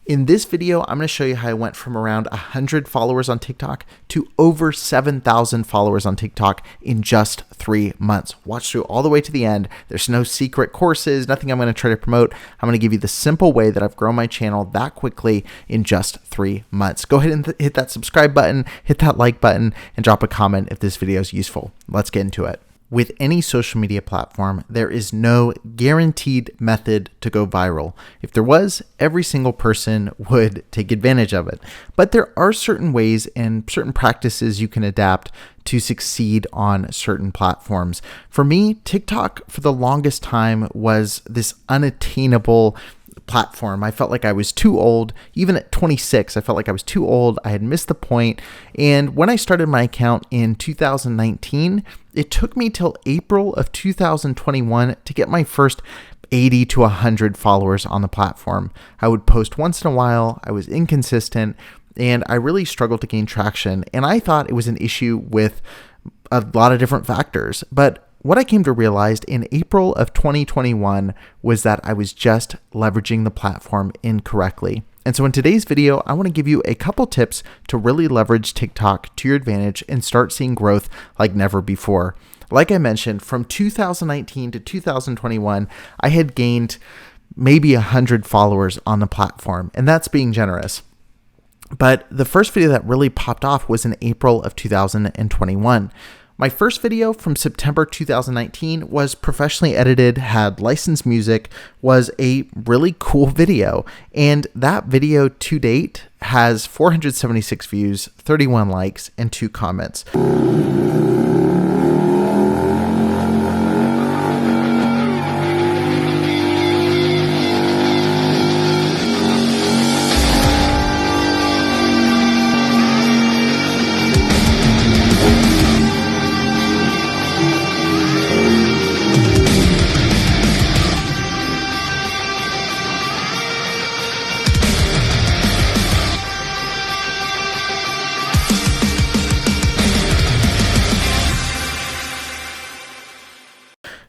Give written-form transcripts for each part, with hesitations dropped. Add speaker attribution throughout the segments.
Speaker 1: In this video, I'm going to show you how I went from around 100 followers on TikTok to over 7,000 followers on TikTok in just 3 months. Watch through all the way to the end. There's no secret courses, nothing I'm going to try to promote. I'm going to give you the simple way that I've grown my channel that quickly in just 3 months. Go ahead and hit that subscribe button, hit that like button, and drop a comment if this video is useful. Let's get into it. With any social media platform, there is no guaranteed method to go viral. If there was, every single person would take advantage of it. But there are certain ways and certain practices you can adapt to succeed on certain platforms. For me, TikTok for the longest time was this unattainable platform. I felt like I was too old. Even at 26, I felt like I was too old. I had missed the point. And when I started my account in 2019, it took me till April of 2021 to get my first 80 to 100 followers on the platform. I would post once in a while. I was inconsistent and I really struggled to gain traction. And I thought it was an issue with a lot of different factors. But what I came to realize in April of 2021 was that I was just leveraging the platform incorrectly. And so in today's video, I want to give you a couple tips to really leverage TikTok to your advantage and start seeing growth like never before. Like I mentioned, from 2019 to 2021, I had gained maybe 100 followers on the platform, and that's being generous. But the first video that really popped off was in April of 2021. My first video from September 2019 was professionally edited, had licensed music, was a really cool video. And that video to date has 476 views, 31 likes, and 2 comments.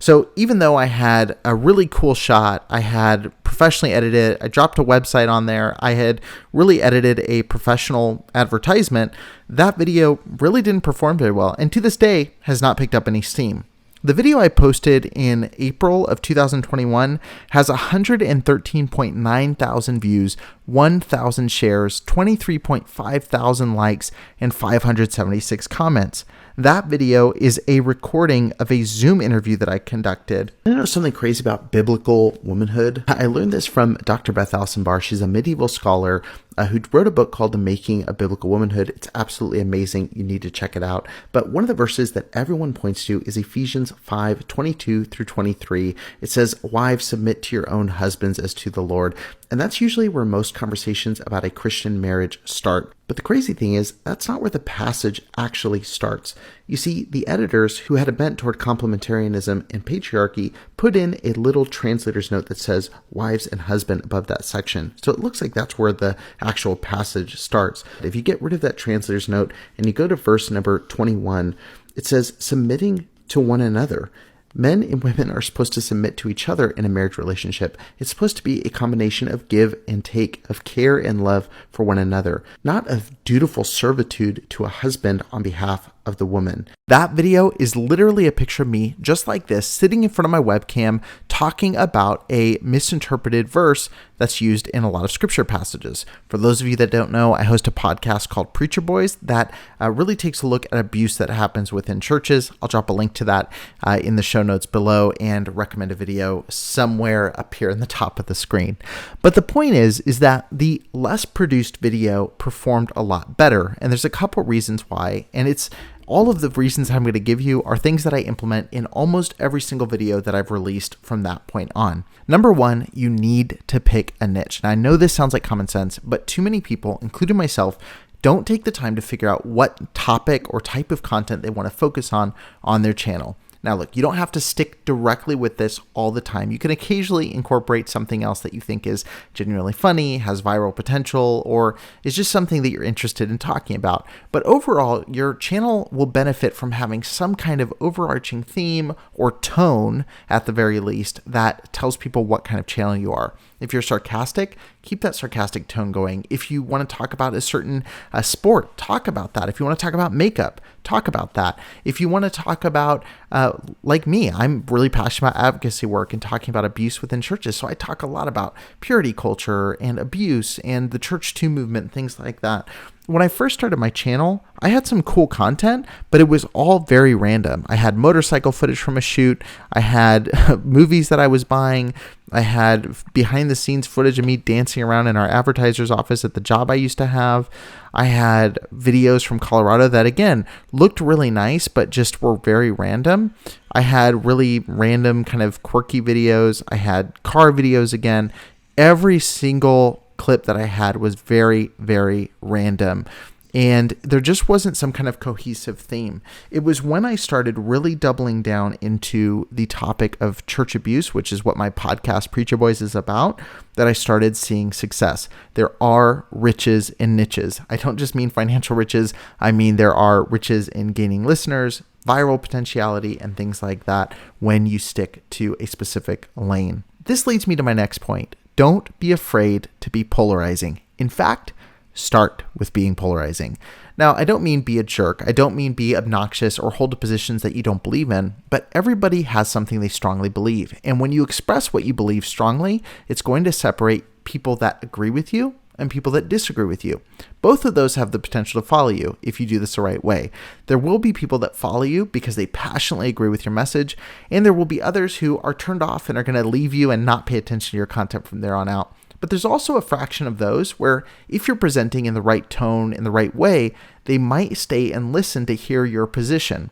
Speaker 1: So even though I had a really cool shot, I had professionally edited, I dropped a website on there, I had really edited a professional advertisement, that video really didn't perform very well, and to this day has not picked up any steam. The video I posted in April of 2021 has 113.9 thousand views, 1,000 shares, 23.5 thousand likes, and 576 comments. That video is a recording of a Zoom interview that I conducted. I know something crazy about biblical womanhood. I learned this from Dr. Beth Allison Barr. She's a medieval scholar who wrote a book called The Making of Biblical Womanhood. It's absolutely amazing. You need to check it out. But one of the verses that everyone points to is Ephesians 5:22 through 23. It says, "Wives, submit to your own husbands as to the Lord." And that's usually where most conversations about a Christian marriage start. But the crazy thing is, that's not where the passage actually starts. You see, the editors who had a bent toward complementarianism and patriarchy put in a little translator's note that says wives and husband above that section. So it looks like that's where the actual passage starts. If you get rid of that translator's note and you go to verse number 21, it says submitting to one another. Men and women are supposed to submit to each other in a marriage relationship. It's supposed to be a combination of give and take, of care and love for one another, not of dutiful servitude to a husband on behalf of the woman. That video is literally a picture of me just like this, sitting in front of my webcam, talking about a misinterpreted verse that's used in a lot of scripture passages. For those of you that don't know, I host a podcast called Preacher Boys that really takes a look at abuse that happens within churches. I'll drop a link to that in the show notes below and recommend a video somewhere up here in the top of the screen. But the point is that the less produced video performed a lot better. And there's a couple reasons why, and it's all of the reasons I'm going to give you are things that I implement in almost every single video that I've released from that point on. Number one, you need to pick a niche. And I know this sounds like common sense, but too many people, including myself, don't take the time to figure out what topic or type of content they want to focus on their channel. Now, look, you don't have to stick directly with this all the time. You can occasionally incorporate something else that you think is genuinely funny, has viral potential, or is just something that you're interested in talking about. But overall, your channel will benefit from having some kind of overarching theme or tone, at the very least, that tells people what kind of channel you are. If you're sarcastic, keep that sarcastic tone going. If you want to talk about a certain sport, talk about that. If you want to talk about makeup, talk about that. If you want to talk about, like me, I'm really passionate about advocacy work and talking about abuse within churches. So I talk a lot about purity culture and abuse and the Church 2 movement, things like that. When I first started my channel, I had some cool content, but it was all very random. I had motorcycle footage from a shoot. I had movies that I was buying. I had behind the scenes footage of me dancing around in our advertiser's office at the job I used to have. I had videos from Colorado that, again, looked really nice, but just were very random. I had really random kind of quirky videos. I had car videos again. Every single clip that I had was very, very random. And there just wasn't some kind of cohesive theme. It was when I started really doubling down into the topic of church abuse, which is what my podcast Preacher Boys is about, that I started seeing success. There are riches in niches. I don't just mean financial riches. I mean, there are riches in gaining listeners, viral potentiality, and things like that when you stick to a specific lane. This leads me to my next point. Don't be afraid to be polarizing. In fact, start with being polarizing. Now, I don't mean be a jerk. I don't mean be obnoxious or hold to positions that you don't believe in, but everybody has something they strongly believe. And when you express what you believe strongly, it's going to separate people that agree with you and people that disagree with you. Both of those have the potential to follow you if you do this the right way. There will be people that follow you because they passionately agree with your message, and there will be others who are turned off and are going to leave you and not pay attention to your content from there on out. But there's also a fraction of those where if you're presenting in the right tone, in the right way, they might stay and listen to hear your position.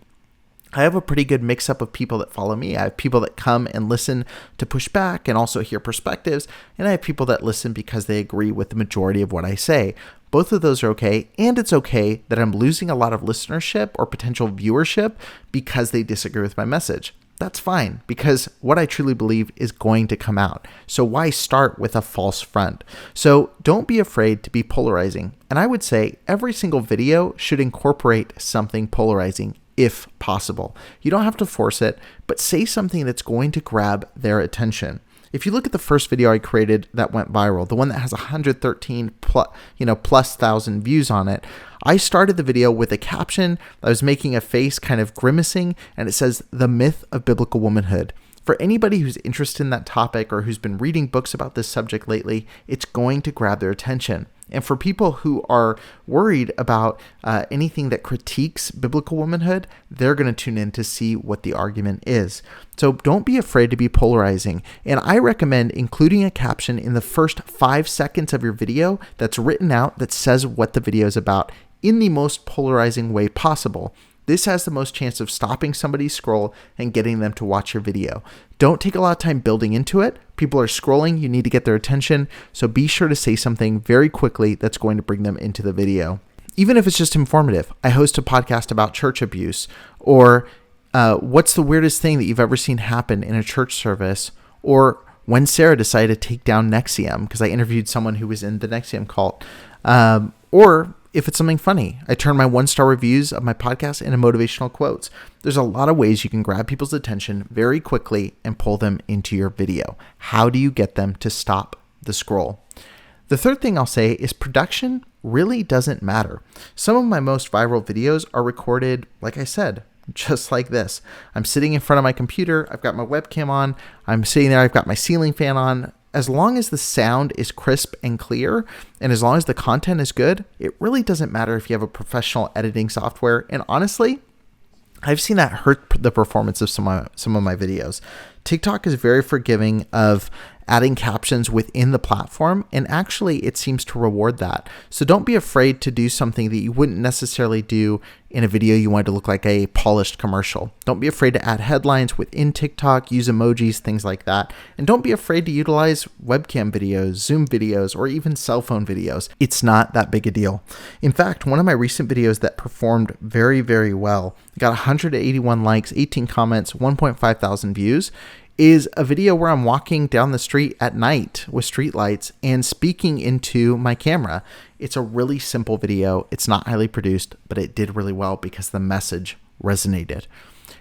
Speaker 1: I have a pretty good mix-up of people that follow me. I have people that come and listen to push back and also hear perspectives, and I have people that listen because they agree with the majority of what I say. Both of those are okay, and it's okay that I'm losing a lot of listenership or potential viewership because they disagree with my message. That's fine, because what I truly believe is going to come out. So why start with a false front? So don't be afraid to be polarizing. And I would say every single video should incorporate something polarizing if possible. You don't have to force it, but say something that's going to grab their attention. If you look at the first video I created that went viral, the one that has 113 plus thousand views on it, I started the video with a caption. I was making a face kind of grimacing, and it says, "The Myth of Biblical Womanhood." For anybody who's interested in that topic or who's been reading books about this subject lately, it's going to grab their attention. And for people who are worried about anything that critiques biblical womanhood, they're going to tune in to see what the argument is. So don't be afraid to be polarizing. And I recommend including a caption in the first 5 seconds of your video that's written out that says what the video is about in the most polarizing way possible. This has the most chance of stopping somebody's scroll and getting them to watch your video. Don't take a lot of time building into it. People are scrolling. You need to get their attention. So be sure to say something very quickly that's going to bring them into the video. Even if it's just informative. I host a podcast about church abuse, or what's the weirdest thing that you've ever seen happen in a church service, or when Sarah decided to take down NXIVM, because I interviewed someone who was in the NXIVM cult, or if it's something funny. I turn my 1-star reviews of my podcast into motivational quotes. There's a lot of ways you can grab people's attention very quickly and pull them into your video. How do you get them to stop the scroll? The third thing I'll say is production really doesn't matter. Some of my most viral videos are recorded, like I said, just like this. I'm sitting in front of my computer. I've got my webcam on. I'm sitting there. I've got my ceiling fan on. As long as the sound is crisp and clear, and as long as the content is good, it really doesn't matter if you have a professional editing software. And honestly, I've seen that hurt the performance of some of my videos. TikTok is very forgiving of adding captions within the platform, and actually it seems to reward that. So don't be afraid to do something that you wouldn't necessarily do in a video you want to look like a polished commercial. Don't be afraid to add headlines within TikTok, use emojis, things like that. And don't be afraid to utilize webcam videos, Zoom videos, or even cell phone videos. It's not that big a deal. In fact, one of my recent videos that performed very, very well, got 181 likes, 18 comments, 1.5 thousand views, is a video where I'm walking down the street at night with street lights and speaking into my camera. It's a really simple video. It's not highly produced, but it did really well because the message resonated.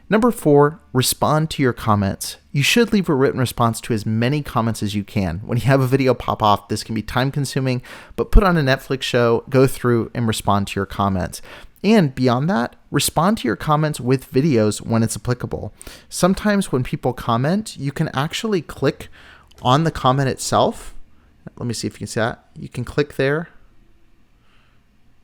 Speaker 1: Number 4, respond to your comments. You should leave a written response to as many comments as you can. When you have a video pop off, this can be time consuming, but put on a Netflix show, go through and respond to your comments. And beyond that, respond to your comments with videos when it's applicable. Sometimes when people comment, you can actually click on the comment itself. Let me see if you can see that. You can click there,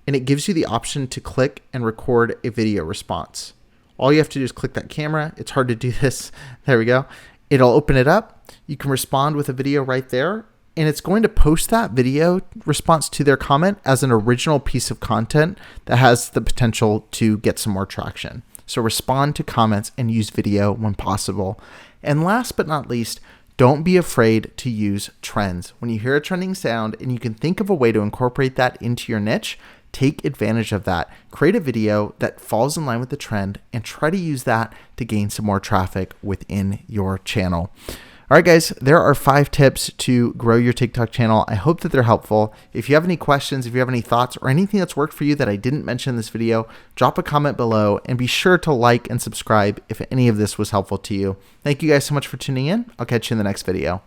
Speaker 1: and it gives you the option to click and record a video response. All you have to do is click that camera. It's hard to do this. There we go. It'll open it up. You can respond with a video right there, and it's going to post that video response to their comment as an original piece of content that has the potential to get some more traction. So respond to comments and use video when possible. And last but not least, don't be afraid to use trends. When you hear a trending sound and you can think of a way to incorporate that into your niche, take advantage of that. Create a video that falls in line with the trend and try to use that to gain some more traffic within your channel. All right, guys, there are 5 tips to grow your TikTok channel. I hope that they're helpful. If you have any questions, if you have any thoughts or anything that's worked for you that I didn't mention in this video, drop a comment below and be sure to like and subscribe if any of this was helpful to you. Thank you guys so much for tuning in. I'll catch you in the next video.